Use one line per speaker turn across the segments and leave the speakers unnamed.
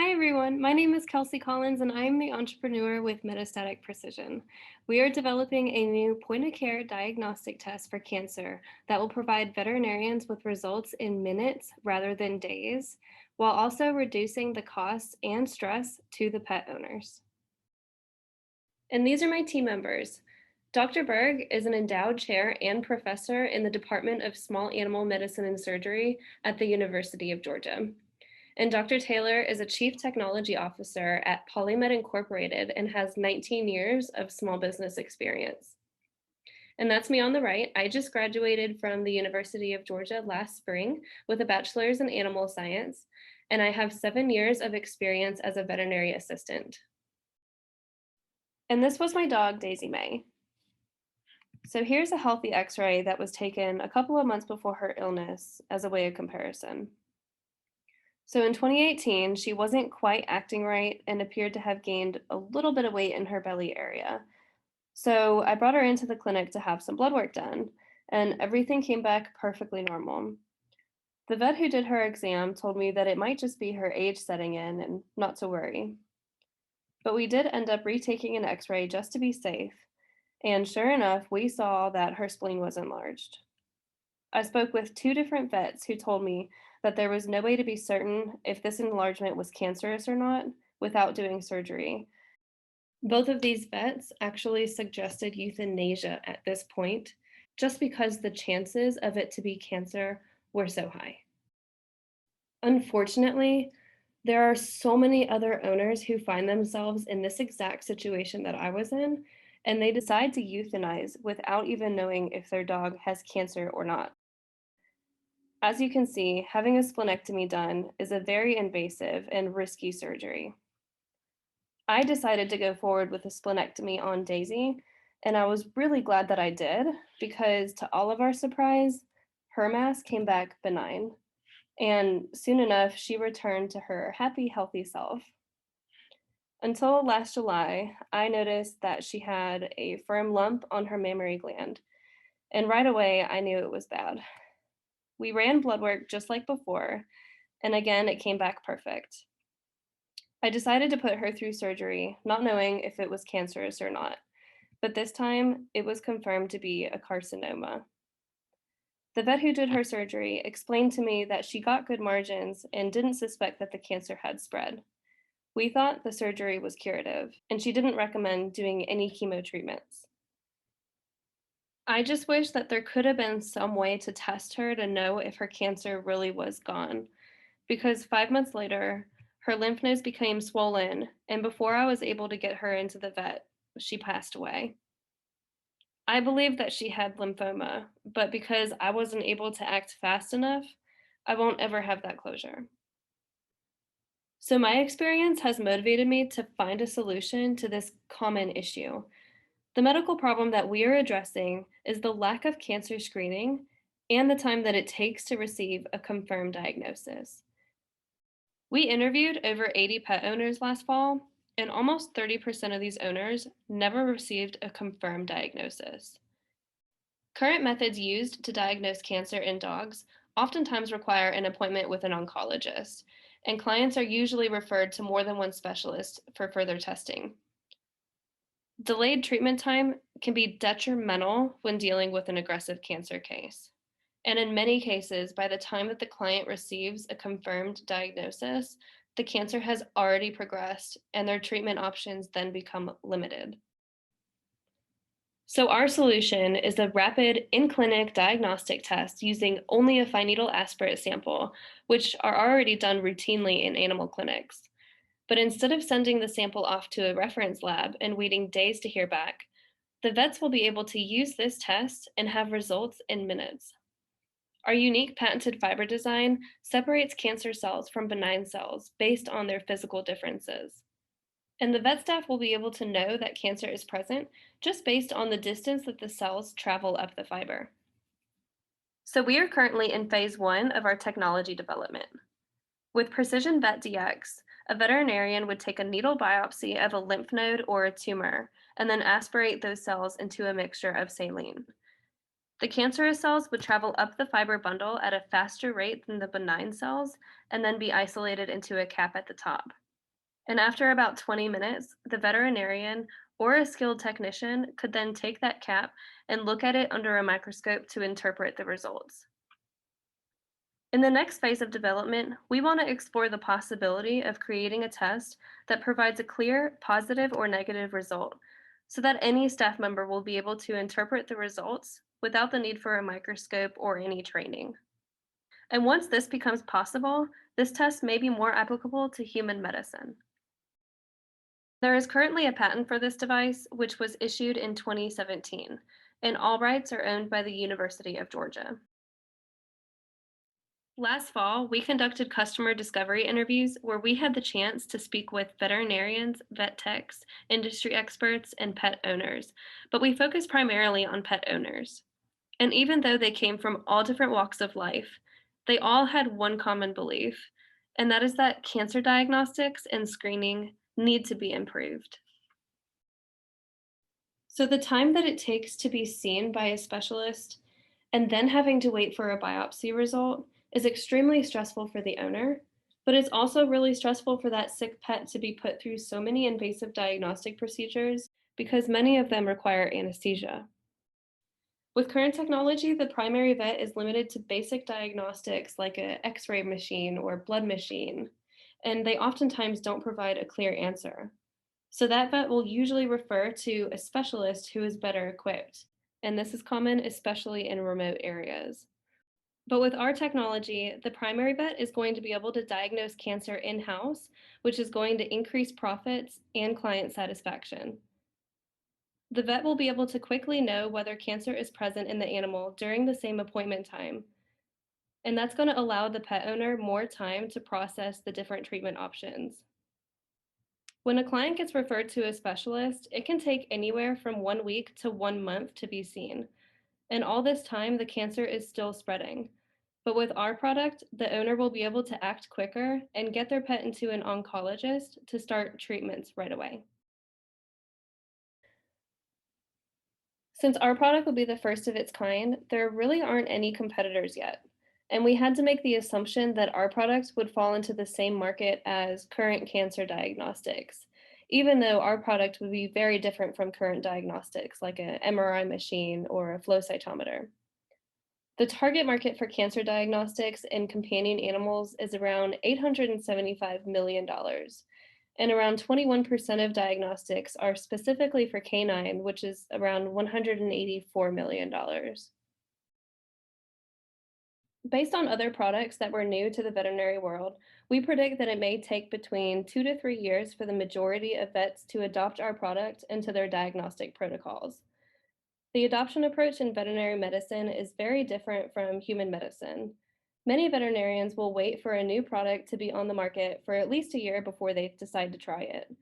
Hi everyone, my name is Kelsey Collins and I'm the entrepreneur with Metastatic Precision. We are developing a new point-of-care diagnostic test for cancer that will provide veterinarians with results in minutes rather than days, while also reducing the costs and stress to the pet owners. And these are my team members. Dr. Burg is an endowed chair and professor in the Department of Small Animal Medicine and Surgery at the University of Georgia. And Dr. Taylor is a Chief Technology Officer at Polymed Incorporated and has 19 years of small business experience. And that's me on the right. I just graduated from the University of Georgia last spring with a bachelor's in animal science, and I have 7 years of experience as a veterinary assistant. And this was my dog, Daisy May. So here's a healthy x-ray that was taken a couple of months before her illness as a way of comparison. So in 2018, she wasn't quite acting right and appeared to have gained a little bit of weight in her belly area. So I brought her into the clinic to have some blood work done, and everything came back perfectly normal. The vet who did her exam told me that it might just be her age setting in and not to worry. But we did end up retaking an x-ray just to be safe, and sure enough, we saw that her spleen was enlarged. I spoke with two different vets who told me that there was no way to be certain if this enlargement was cancerous or not without doing surgery. Both of these vets actually suggested euthanasia at this point, just because the chances of it to be cancer were so high. Unfortunately, there are so many other owners who find themselves in this exact situation that I was in, and they decide to euthanize without even knowing if their dog has cancer or not. As you can see, having a splenectomy done is a very invasive and risky surgery. I decided to go forward with a splenectomy on Daisy, and I was really glad that I did because, to all of our surprise, her mass came back benign, and soon enough, she returned to her happy, healthy self. Until last July, I noticed that she had a firm lump on her mammary gland, and right away, I knew it was bad. We ran blood work just like before, and again, it came back perfect. I decided to put her through surgery, not knowing if it was cancerous or not, but this time it was confirmed to be a carcinoma. The vet who did her surgery explained to me that she got good margins and didn't suspect that the cancer had spread. We thought the surgery was curative, and she didn't recommend doing any chemo treatments. I just wish that there could have been some way to test her to know if her cancer really was gone, because 5 months later, her lymph nodes became swollen, and before I was able to get her into the vet, she passed away. I believe that she had lymphoma, but because I wasn't able to act fast enough, I won't ever have that closure. So, my experience has motivated me to find a solution to this common issue. The medical problem that we are addressing is the lack of cancer screening and the time that it takes to receive a confirmed diagnosis. We interviewed over 80 pet owners last fall, and almost 30% of these owners never received a confirmed diagnosis. Current methods used to diagnose cancer in dogs oftentimes require an appointment with an oncologist, and clients are usually referred to more than one specialist for further testing. Delayed treatment time can be detrimental when dealing with an aggressive cancer case. And in many cases, by the time that the client receives a confirmed diagnosis, the cancer has already progressed and their treatment options then become limited. So, our solution is a rapid in clinic diagnostic test using only a fine needle aspirate sample, which are already done routinely in animal clinics. But instead of sending the sample off to a reference lab and waiting days to hear back, the vets will be able to use this test and have results in minutes. Our unique patented fiber design separates cancer cells from benign cells based on their physical differences. And the vet staff will be able to know that cancer is present just based on the distance that the cells travel up the fiber. So we are currently in phase 1 of our technology development. With Precision Vet DX, a veterinarian would take a needle biopsy of a lymph node or a tumor and then aspirate those cells into a mixture of saline. The cancerous cells would travel up the fiber bundle at a faster rate than the benign cells and then be isolated into a cap at the top. And after about 20 minutes, the veterinarian or a skilled technician could then take that cap and look at it under a microscope to interpret the results. In the next phase of development, we want to explore the possibility of creating a test that provides a clear, positive or negative result, so that any staff member will be able to interpret the results without the need for a microscope or any training. And once this becomes possible, this test may be more applicable to human medicine. There is currently a patent for this device, which was issued in 2017, and all rights are owned by the University of Georgia. Last fall, we conducted customer discovery interviews where we had the chance to speak with veterinarians, vet techs, industry experts, and pet owners, but we focused primarily on pet owners. And even though they came from all different walks of life, they all had one common belief, and that is that cancer diagnostics and screening need to be improved. So, the time that it takes to be seen by a specialist and then having to wait for a biopsy result is extremely stressful for the owner, but it's also really stressful for that sick pet to be put through so many invasive diagnostic procedures because many of them require anesthesia. With current technology, the primary vet is limited to basic diagnostics like an x ray machine or blood machine, and they oftentimes don't provide a clear answer. So that vet will usually refer to a specialist who is better equipped, and this is common especially in remote areas. But with our technology, the primary vet is going to be able to diagnose cancer in house, which is going to increase profits and client satisfaction. The vet will be able to quickly know whether cancer is present in the animal during the same appointment time, and that's going to allow the pet owner more time to process the different treatment options. When a client gets referred to a specialist, it can take anywhere from 1 week to 1 month to be seen. And all this time, the cancer is still spreading. But with our product, the owner will be able to act quicker and get their pet into an oncologist to start treatments right away. Since our product will be the first of its kind, there really aren't any competitors yet. And we had to make the assumption that our product would fall into the same market as current cancer diagnostics, even though our product would be very different from current diagnostics, like an MRI machine or a flow cytometer. The target market for cancer diagnostics in companion animals is around $875 million, and around 21% of diagnostics are specifically for canine, which is around $184 million. Based on other products that were new to the veterinary world, we predict that it may take between 2 to 3 years for the majority of vets to adopt our product into their diagnostic protocols. The adoption approach in veterinary medicine is very different from human medicine. Many veterinarians will wait for a new product to be on the market for at least a year before they decide to try it.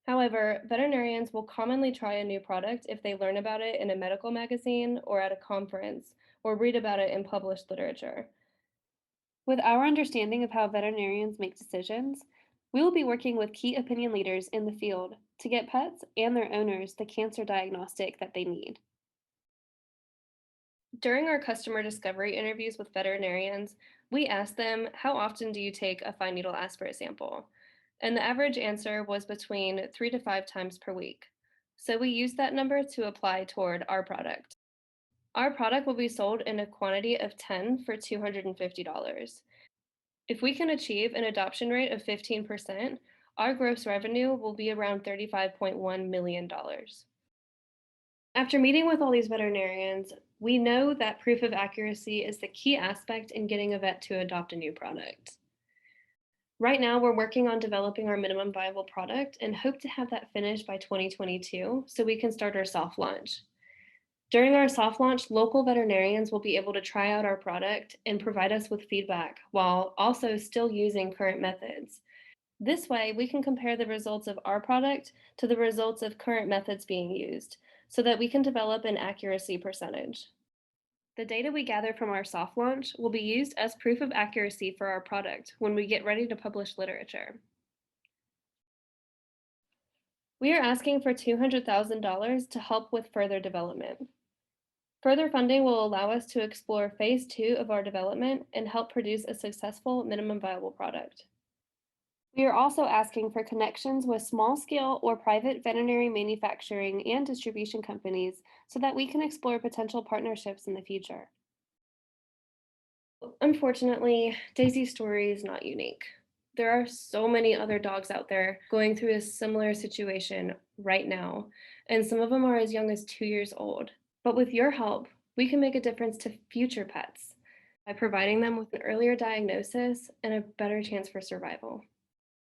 However, veterinarians will commonly try a new product if they learn about it in a medical magazine or at a conference or read about it in published literature. With our understanding of how veterinarians make decisions, we will be working with key opinion leaders in the field to get pets and their owners the cancer diagnostic that they need. During our customer discovery interviews with veterinarians, we asked them, how often do you take a fine needle aspirate sample? And the average answer was between 3 to 5 times per week. So we used that number to apply toward our product. Our product will be sold in a quantity of 10 for $250. If we can achieve an adoption rate of 15%, our gross revenue will be around $35.1 million. After meeting with all these veterinarians, we know that proof of accuracy is the key aspect in getting a vet to adopt a new product. Right now, we're working on developing our minimum viable product and hope to have that finished by 2022 so we can start our soft launch. During our soft launch, local veterinarians will be able to try out our product and provide us with feedback while also still using current methods. This way, we can compare the results of our product to the results of current methods being used so that we can develop an accuracy percentage. The data we gather from our soft launch will be used as proof of accuracy for our product when we get ready to publish literature. We are asking for $200,000 to help with further development. Further funding will allow us to explore phase 2 of our development and help produce a successful minimum viable product. We are also asking for connections with small scale or private veterinary manufacturing and distribution companies so that we can explore potential partnerships in the future. Unfortunately, Daisy's story is not unique. There are so many other dogs out there going through a similar situation right now, and some of them are as young as 2 years old. But with your help, we can make a difference to future pets by providing them with an earlier diagnosis and a better chance for survival.